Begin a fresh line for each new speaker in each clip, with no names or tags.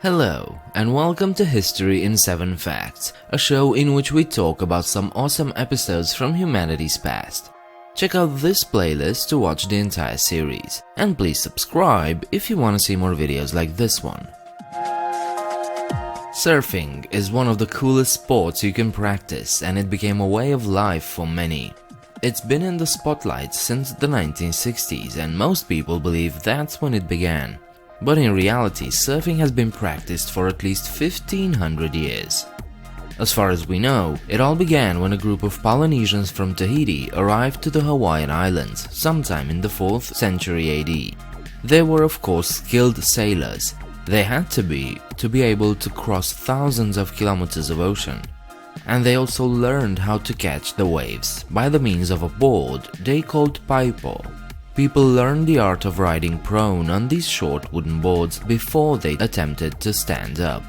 Hello, and welcome to History in 7 Facts, a show in which we talk about some awesome episodes from humanity's past. Check out this playlist to watch the entire series, and please subscribe if you want to see more videos like this one. Surfing is one of the coolest sports you can practice, and it became a way of life for many. It's been in the spotlight since the 1960s, and most people believe that's when it began. But in reality, surfing has been practiced for at least 1500 years. As far as we know, it all began when a group of Polynesians from Tahiti arrived to the Hawaiian Islands sometime in the 4th century AD. They were of course skilled sailors. They had to be able to cross thousands of kilometers of ocean. And they also learned how to catch the waves by the means of a board they called paipo. People learned the art of riding prone on these short wooden boards before they attempted to stand up.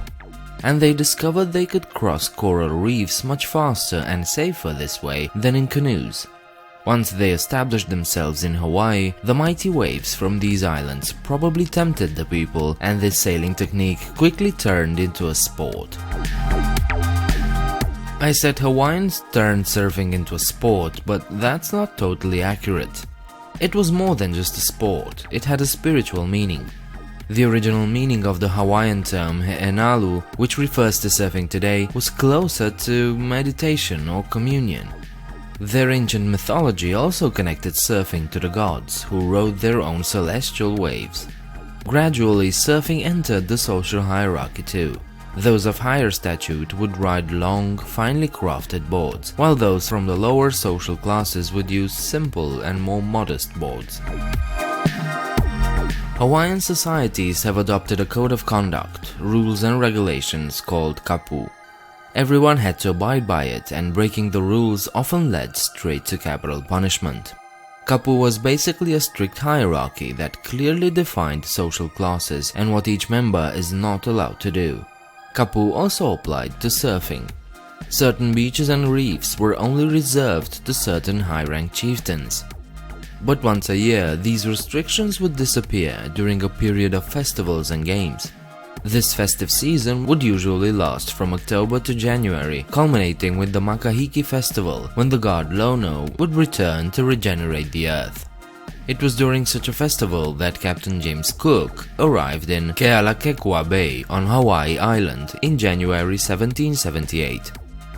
And they discovered they could cross coral reefs much faster and safer this way than in canoes. Once they established themselves in Hawaii, the mighty waves from these islands probably tempted the people, and this sailing technique quickly turned into a sport. I said Hawaiians turned surfing into a sport, but that's not totally accurate. It was more than just a sport, it had a spiritual meaning. The original meaning of the Hawaiian term he'enalu, which refers to surfing today, was closer to meditation or communion. Their ancient mythology also connected surfing to the gods, who rode their own celestial waves. Gradually, surfing entered the social hierarchy too. Those of higher stature would ride long, finely crafted boards, while those from the lower social classes would use simple and more modest boards. Hawaiian societies have adopted a code of conduct, rules and regulations called kapu. Everyone had to abide by it, and breaking the rules often led straight to capital punishment. Kapu was basically a strict hierarchy that clearly defined social classes and what each member is not allowed to do. Kapu also applied to surfing. Certain beaches and reefs were only reserved to certain high-ranked chieftains. But once a year, these restrictions would disappear during a period of festivals and games. This festive season would usually last from October to January, culminating with the Makahiki festival, when the god Lono would return to regenerate the earth. It was during such a festival that Captain James Cook arrived in Kealakekua Bay on Hawaii Island in January 1778.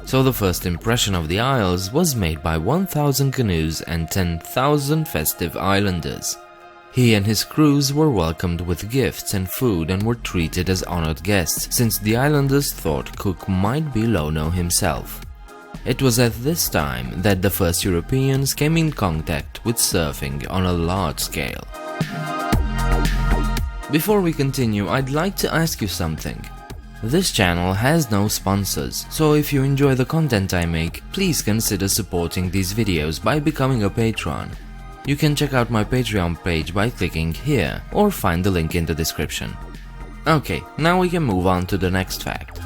So the first impression of the Isles was made by 1,000 canoes and 10,000 festive islanders. He and his crews were welcomed with gifts and food and were treated as honored guests, since the islanders thought Cook might be Lono himself. It was at this time that the first Europeans came in contact with surfing on a large scale. Before we continue, I'd like to ask you something. This channel has no sponsors, so if you enjoy the content I make, please consider supporting these videos by becoming a patron. You can check out my Patreon page by clicking here, or find the link in the description. Okay, now we can move on to the next fact.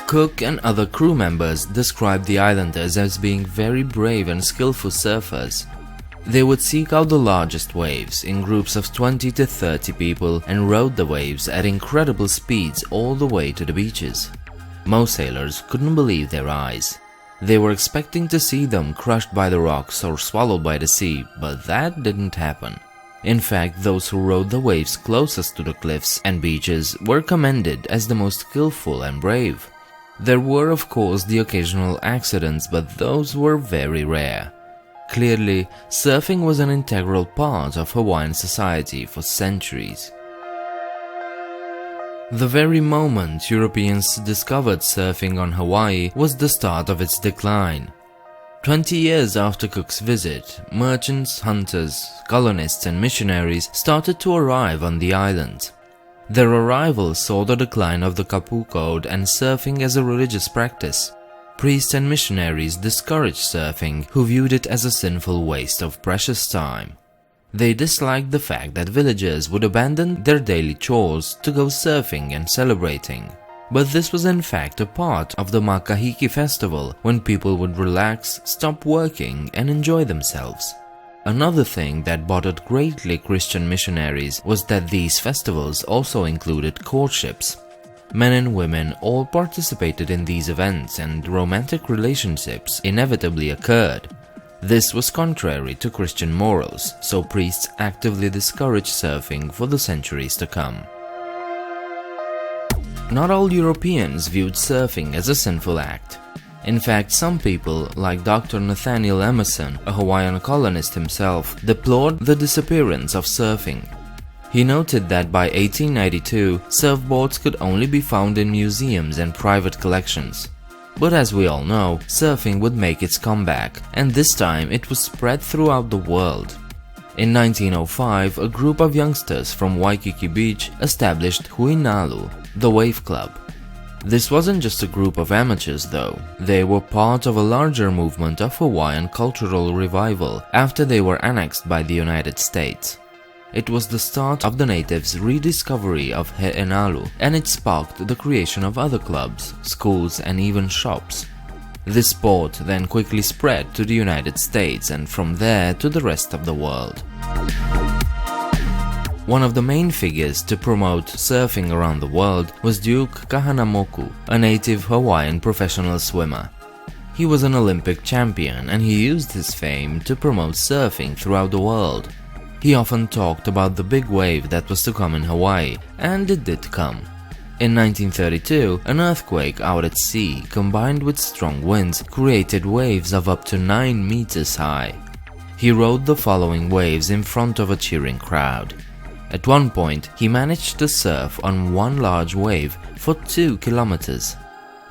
Cook and other crew members described the islanders as being very brave and skillful surfers. They would seek out the largest waves in groups of 20 to 30 people and rode the waves at incredible speeds all the way to the beaches. Most sailors couldn't believe their eyes. They were expecting to see them crushed by the rocks or swallowed by the sea, but that didn't happen. In fact, those who rode the waves closest to the cliffs and beaches were commended as the most skillful and brave. There were of course the occasional accidents, but those were very rare. Clearly, surfing was an integral part of Hawaiian society for centuries. The very moment Europeans discovered surfing on Hawaii was the start of its decline. 20 years after Cook's visit, merchants, hunters, colonists and missionaries started to arrive on the island. Their arrival saw the decline of the kapu code and surfing as a religious practice. Priests and missionaries discouraged surfing, who viewed it as a sinful waste of precious time. They disliked the fact that villagers would abandon their daily chores to go surfing and celebrating. But this was in fact a part of the Makahiki festival, when people would relax, stop working and enjoy themselves. Another thing that bothered greatly Christian missionaries was that these festivals also included courtships. Men and women all participated in these events, and romantic relationships inevitably occurred. This was contrary to Christian morals, so priests actively discouraged surfing for the centuries to come. Not all Europeans viewed surfing as a sinful act. In fact, some people, like Dr. Nathaniel Emerson, a Hawaiian colonist himself, deplored the disappearance of surfing. He noted that by 1892, surfboards could only be found in museums and private collections. But as we all know, surfing would make its comeback, and this time it was spread throughout the world. In 1905, a group of youngsters from Waikiki Beach established Huinalu, the Wave Club. This wasn't just a group of amateurs though, they were part of a larger movement of Hawaiian cultural revival after they were annexed by the United States. It was the start of the natives' rediscovery of He'enalu, and it sparked the creation of other clubs, schools and even shops. This sport then quickly spread to the United States and from there to the rest of the world. One of the main figures to promote surfing around the world was Duke Kahanamoku, a native Hawaiian professional swimmer. He was an Olympic champion and he used his fame to promote surfing throughout the world. He often talked about the big wave that was to come in Hawaii, and it did come. In 1932, an earthquake out at sea combined with strong winds created waves of up to 9 meters high. He rode the following waves in front of a cheering crowd. At one point, he managed to surf on one large wave for 2 kilometers.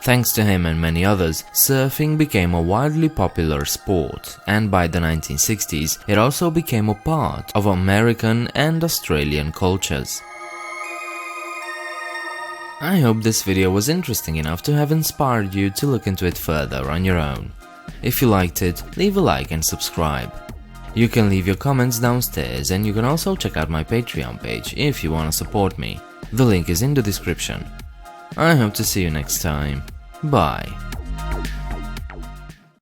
Thanks to him and many others, surfing became a widely popular sport, and by the 1960s, it also became a part of American and Australian cultures. I hope this video was interesting enough to have inspired you to look into it further on your own. If you liked it, leave a like and subscribe. You can leave your comments downstairs, and you can also check out my Patreon page if you want to support me. The link is in the description. I hope to see you next time. Bye.